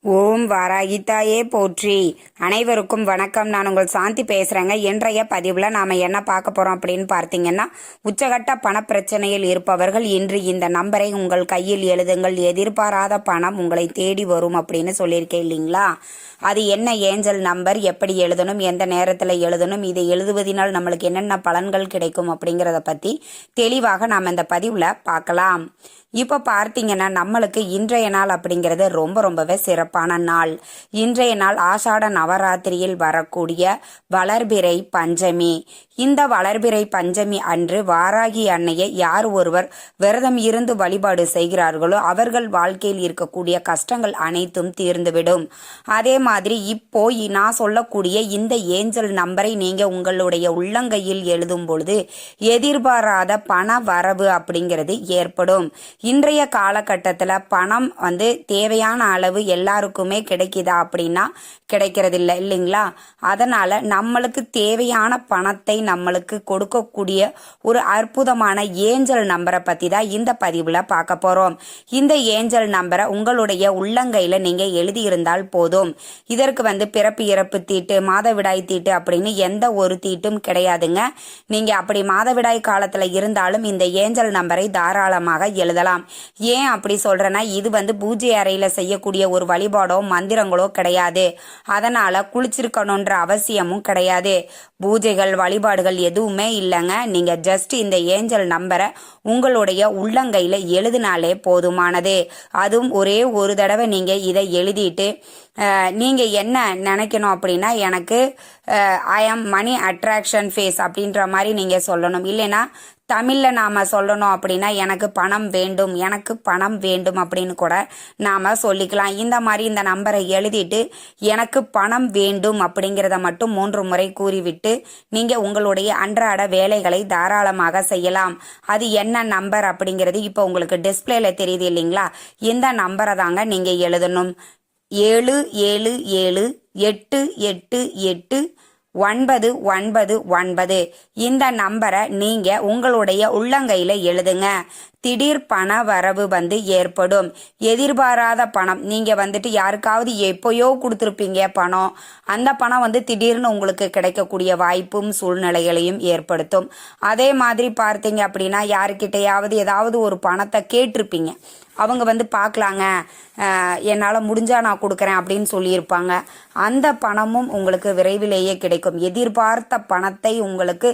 ஓம் வாராகித்தாயே போற்றி. அனைவருக்கும் வணக்கம். நான் உங்கள் சாந்தி பேசுகிறேங்க. இன்றைய பதிவில் நாம் என்ன பார்க்க போகிறோம் அப்படின்னு பார்த்தீங்கன்னா, உச்சகட்ட பணப்பிரச்சனையில் இருப்பவர்கள் இன்று இந்த நம்பரை உங்கள் கையில் எழுதுங்கள், எதிர்பாராத பணம் உங்களை தேடி வரும் அப்படின்னு சொல்லியிருக்கேன் இல்லைங்களா? அது என்ன ஏஞ்சல் நம்பர், எப்படி எழுதணும், எந்த நேரத்தில் எழுதணும், இதை எழுதுவதனால் நம்மளுக்கு என்னென்ன பலன்கள் கிடைக்கும் அப்படிங்கிறத பற்றி தெளிவாக நாம் இந்த பதிவில் பார்க்கலாம். இப்போ பார்த்தீங்கன்னா, நம்மளுக்கு இன்றைய நாள் அப்படிங்கிறது ரொம்பவே சிறப்பான நாள். இன்றைய நாள் ஆஷாட நவராத்திரியில் வரக்கூடிய வளர்பிறை பஞ்சமி. இந்த வளர்பிறை பஞ்சமி அன்று வாராகி அன்னையை யார் ஒருவர் விரதம் இருந்து வழிபாடு செய்கிறார்களோ அவர்கள் வாழ்க்கையில் இருக்கக்கூடிய கஷ்டங்கள் அனைத்தும் தீர்ந்துவிடும். அதே மாதிரி இப்போ நான் சொல்லக்கூடிய இந்த ஏஞ்சல் நம்பரை நீங்க உங்களுடைய உள்ளங்கையில் எழுதும் பொழுது எதிர்பாராத பண வரவு அப்படிங்கிறது ஏற்படும். இன்றைய காலகட்டத்தில் பணம் தேவையான அளவு எல்லாருக்குமே கிடைக்குதா அப்படின்னா கிடைக்கிறது இல்லை இல்லைங்களா? அதனால நம்மளுக்கு தேவையான பணத்தை நம்மளுக்கு கொடுக்கக்கூடிய ஒரு அற்புதமான ஏஞ்சல் நம்பரை பற்றி தான் இந்த பதிவில் பார்க்க போகிறோம். இந்த ஏஞ்சல் நம்பரை உங்களுடைய உள்ளங்கையில் நீங்கள் எழுதியிருந்தால் போதும். இதற்கு பிறப்பு இறப்பு தீட்டு, மாதவிடாய் தீட்டு அப்படின்னு எந்த ஒரு தீட்டும் கிடையாதுங்க. நீங்கள் அப்படி மாதவிடாய் காலத்தில் இருந்தாலும் இந்த ஏஞ்சல் நம்பரை தாராளமாக எழுதலாம். ஏன் அப்படி சொல்கிறேன்னா, இது பூஜை அறையில் செய்யக்கூடிய ஒரு வழிபாடோ மந்திரங்களோ கிடையாது. அதனால் குளிச்சிருக்கணுன்ற அவசியமும் கிடையாது. பூஜைகள் வழிபாடுகள் எதுவுமே இல்லைங்க. நீங்கள் ஜஸ்ட் இந்த ஏஞ்சல் நம்பரை உங்களுடைய உள்ளங்கையில் எழுதினாலே போதுமானது. அதுவும் ஒரே ஒரு தடவை நீங்கள் இதை எழுதிட்டு நீங்கள் என்ன நினைக்கணும் அப்படின்னா, எனக்கு ஐ ஆம் மணி அட்ராக்ஷன் ஃபேஸ் அப்படின்ற மாதிரி நீங்கள் சொல்லணும். இல்லைன்னா தமிழில் நாம் சொல்லணும் அப்படின்னா, எனக்கு பணம் வேண்டும், எனக்கு பணம் வேண்டும் அப்படின்னு கூட நாம் சொல்லிக்கலாம். இந்த மாதிரி இந்த நம்பரை எழுதிட்டு எனக்கு பணம் வேண்டும் அப்படிங்கிறத மட்டும் 3 முறை கூறிவிட்டு நீங்கள் உங்களுடைய அன்றாட வேலைகளை தாராளமாக செய்யலாம். அது என்ன நம்பர் அப்படிங்கிறது இப்போ உங்களுக்கு டிஸ்பிளேல தெரியுது இல்லைங்களா? இந்த நம்பரை தாங்க நீங்கள் எழுதணும். 777888999. இந்த நம்பரை நீங்க உங்களுடைய உள்ளங்கையில எழுதுங்க. திடீர் பண வரவு ஏற்படும். எதிர்பாராத பணம், நீங்க யாருக்காவது எப்போயோ கொடுத்துருப்பீங்க பணம், அந்த பணம் திடீர்னு உங்களுக்கு கிடைக்கக்கூடிய வாய்ப்பும் சூழ்நிலைகளையும் ஏற்படுத்தும். அதே மாதிரி பார்த்தீங்க அப்படின்னா, யாருக்கிட்டையாவது ஏதாவது ஒரு பணத்தை கேட்டிருப்பீங்க, அவங்க பார்க்கலாங்க, என்னால் முடிஞ்சா நான் கொடுக்குறேன் அப்படின்னு சொல்லியிருப்பாங்க. அந்த பணமும் உங்களுக்கு விரைவிலேயே கிடைக்கும். எதிர்பார்த்த பணத்தை உங்களுக்கு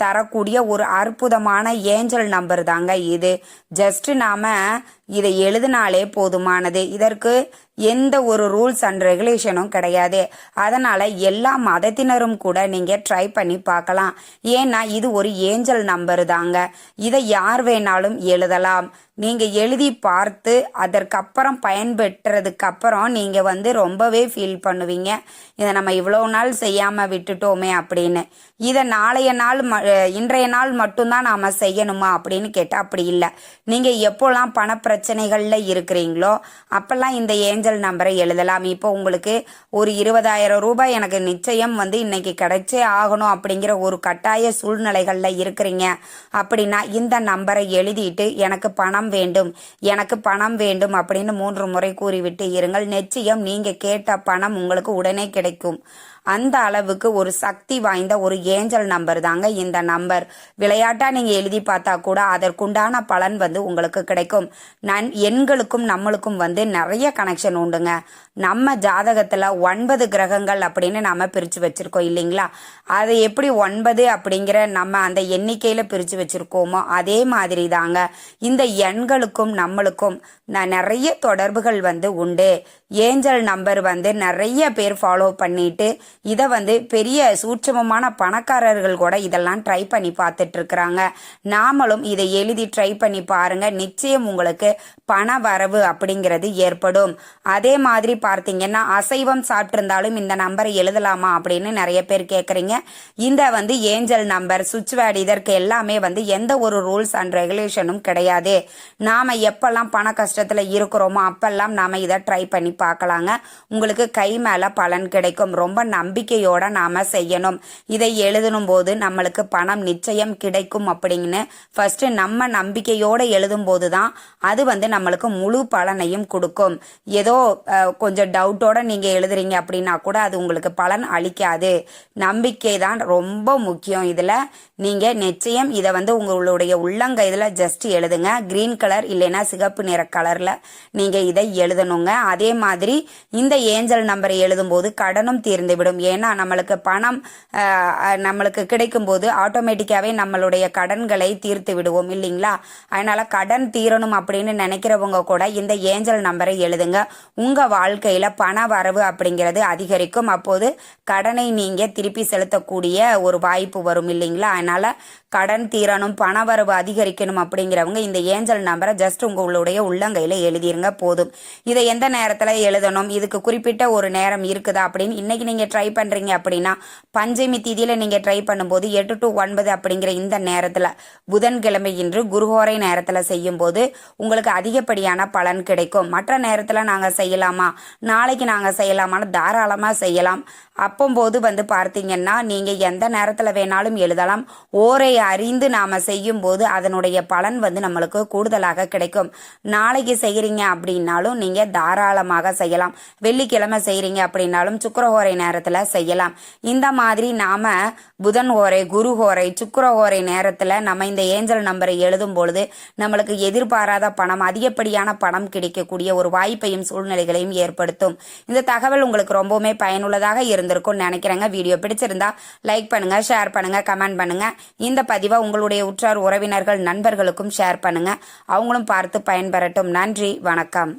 தரக்கூடிய ஒரு அற்புதமான ஏஞ்சல் நம்பர் தாங்க இது. ஜஸ்ட் நாம இதை எழுதினாலே போதுமானது. இதற்கு எந்த ஒரு ரூல்ஸ் அண்ட் ரெகுலேஷனும் கிடையாது. அதனால எல்லா மதத்தினரும் கூட நீங்க ட்ரை பண்ணி பார்க்கலாம். ஏன்னா இது ஒரு ஏஞ்சல் நம்பர் தாங்க. இதை யார் வேணாலும் எழுதலாம். நீங்க எழுதி பார்த்து அதற்கப்புறம் பயன்பெற்றதுக்கு அப்புறம் நீங்க ரொம்பவே ஃபீல் பண்ணுவீங்க, இதை நம்ம இவ்வளவு நாள் செய்யாம விட்டுட்டோமே அப்படின்னு. இதை இன்றைய நாள் மட்டும்தான் நாம செய்யணுமா அப்படின்னு கேட்டா அப்படி இல்லை. நீங்க எப்போல்லாம் பண பிரச்சனைகள்ல இருக்கிறீங்களோ அப்பெல்லாம் இந்த ஏஞ்சல் நம்பரை எழுதலாம். இப்போ உங்களுக்கு ஒரு 20,000 ரூபாய் எனக்கு நிச்சயம் இன்னைக்கு கிடைச்சே ஆகணும் அப்படிங்கிற ஒரு கட்டாய சூழ்நிலைகள்ல இருக்கிறீங்க அப்படின்னா இந்த நம்பரை எழுதிட்டு எனக்கு பணம் வேண்டும், எனக்கு பணம் வேண்டும் அப்படின்னு 3 முறை கூறிவிட்டு இருங்கள். நிச்சயம் நீங்க கேட்ட பணம் உங்களுக்கு உடனே கிடைக்கும். அந்த அளவுக்கு ஒரு சக்தி வாய்ந்த ஒரு ஏஞ்சல் நம்பர் தாங்க இந்த நம்பர். விளையாட்டா நீங்க எழுதி பார்த்தா கூட அதற்குண்டான பலன் உங்களுக்கு கிடைக்கும். எண்களுக்கும் நம்மளுக்கும் நிறைய கனெக்ஷன் உண்டுங்க. நம்ம ஜாதகத்துல 9 கிரகங்கள் அப்படின்னு நாம பிரிச்சு வச்சிருக்கோம் இல்லைங்களா? அதை எப்படி 9 அப்படிங்கிற நம்ம அந்த எண்ணிக்கையில பிரிச்சு வச்சிருக்கோமோ அதே மாதிரி தாங்க இந்த எண்களுக்கும் நம்மளுக்கும் நிறைய தொடர்புகள் உண்டு. ஏஞ்சல் நம்பர் நிறைய பேர் ஃபாலோ பண்ணிட்டு இதை பெரிய சூட்சமமான பணக்காரர்கள் கூட இதெல்லாம் ட்ரை பண்ணி பார்த்துட்டு இருக்கிறாங்க. நாமளும் இதை எழுதி ட்ரை பண்ணி பாருங்க. நிச்சயம் உங்களுக்கு பண வரவு அப்படிங்கிறது ஏற்படும். அதே மாதிரி பார்த்தீங்கன்னா, அசைவம் சாப்பிட்டிருந்தாலும் இந்த நம்பரை எழுதலாமா அப்படின்னு நிறைய பேர் கேட்குறீங்க. இந்த ஏஞ்சல் நம்பர், சுவிட்ச் வேர்டு, இதற்கு எல்லாமே எந்த ஒரு ரூல்ஸ் அண்ட் ரெகுலேஷனும் கிடையாது. நாம எப்பெல்லாம் பண கஷ்டத்துல இருக்கிறோமோ அப்பெல்லாம் நாம இதை ட்ரை பண்ணி பார்க்கலாங்க. உங்களுக்கு கை மேல பலன் கிடைக்கும். ரொம்ப நம்பிக்கையோட நாம செய்யணும். இதை எழுதணும் போது நம்மளுக்கு பணம் நிச்சயம் கிடைக்கும் அப்படின்னு ஃபர்ஸ்ட் நம்ம நம்பிக்கையோட எழுதும் போதுதான் அது நம்மளுக்கு முழு பலனையும் கொடுக்கும். ஏதோ கொஞ்சம் டவுட்டோட நீங்க எழுதுறீங்க அப்படின்னா கூட அது உங்களுக்கு பலன் அளிக்காது. நம்பிக்கை தான் ரொம்ப முக்கியம். இதுல நீங்க நிச்சயம் இதை உங்களுடைய உள்ளங்கையில ஜஸ்ட் எழுதுங்க. கிரீன் கலர் இல்லைன்னா சிகப்பு நிற கலர்ல நீங்க இதை எழுதணுங்க. அதே மாதிரி இந்த ஏஞ்சல் நம்பரை எழுதும் போது கடனும் தீர்ந்துவிடும். ஏன்னா நம்மளுக்கு பணம் நம்மளுக்கு கிடைக்கும் போது ஆட்டோமேட்டிக்காவே நம்மளுடைய கடன்களை தீர்த்து விடுவோம் இல்லைங்களா? அதனால கடன் தீரணும் அப்படின்னு நினைக்கிறவங்க கூட இந்த ஏஞ்சல் நம்பரை எழுதுங்க. உங்க வாழ்க்கையில பண வரவு அப்படிங்கிறது அதிகரிக்கும். அப்போது கடனை நீங்க திருப்பி செலுத்தக்கூடிய ஒரு வாய்ப்பு வரும் இல்லைங்களா? அதனால கடன் தீரணும் பண வரவு அதிகரிக்கணும் அப்படிங்கிறவங்க இந்த ஏஞ்சல் நம்பரை ஜஸ்ட் உங்களுடைய உள்ளங்கையில எழுதிருங்க போதும். இதை எந்த நேரத்துல எழுதணும், இதுக்கு குறிப்பிட்ட ஒரு நேரம் இருக்குதா அப்படின்னு இன்னைக்கு நீங்க ட்ரை பண்றீங்க அப்படின்னா பஞ்சமி திதியில நீங்க ட்ரை பண்ணும்போது 8 to 9 அப்படிங்கிற இந்த நேரத்துல புதன்கிழமை இன்று குருஹோரை நேரத்துல செய்யும் போது உங்களுக்கு அதிகப்படியான பலன் கிடைக்கும். மற்ற நேரத்துல நாங்க செய்யலாமா, நாளைக்கு நாங்க செய்யலாமான்னு தாராளமா செய்யலாம். அப்போது பார்த்தீங்கன்னா நீங்க எந்த நேரத்துல வேணாலும் எழுதலாம். ஓரை அறிந்து நாம செய்யும் போது அதனுடைய பலன் நம்மளுக்கு கூடுதலாக கிடைக்கும். நாளைக்கு செய்யறீங்க அப்படின்னாலும் நீங்க தாராளமாக செய்யலாம். வெள்ளிக்கிழமை செய்யறீங்க அப்படின்னாலும் சுக்கிரஹோரை நேரத்துல செய்யலாம். இந்த மாதிரி நாம புதன் ஹோரை, குரு ஹோரை, சுக்கிரஹோரை நேரத்துல நம்ம இந்த ஏஞ்சல் நம்பரை எழுதும் பொழுது நம்மளுக்கு எதிர்பாராத பணம், அதிகப்படியான பணம் கிடைக்கக்கூடிய ஒரு வாய்ப்பையும் சூழ்நிலைகளையும் ஏற்படுத்தும். இந்த தகவல் உங்களுக்கு ரொம்பவுமே பயனுள்ளதாக இருந்திருக்கும் நினைக்கிறேங்க. வீடியோ பிடிச்சிருந்தா லைக் பண்ணுங்க, ஷேர் பண்ணுங்க, கமெண்ட் பண்ணுங்க. இந்த பதிவை உங்களுடைய உற்றார் உறவினர்கள் நண்பர்களுக்கும் ஷேர் பண்ணுங்க. அவங்களும் பார்த்து பயன்பெறட்டும். நன்றி, வணக்கம்.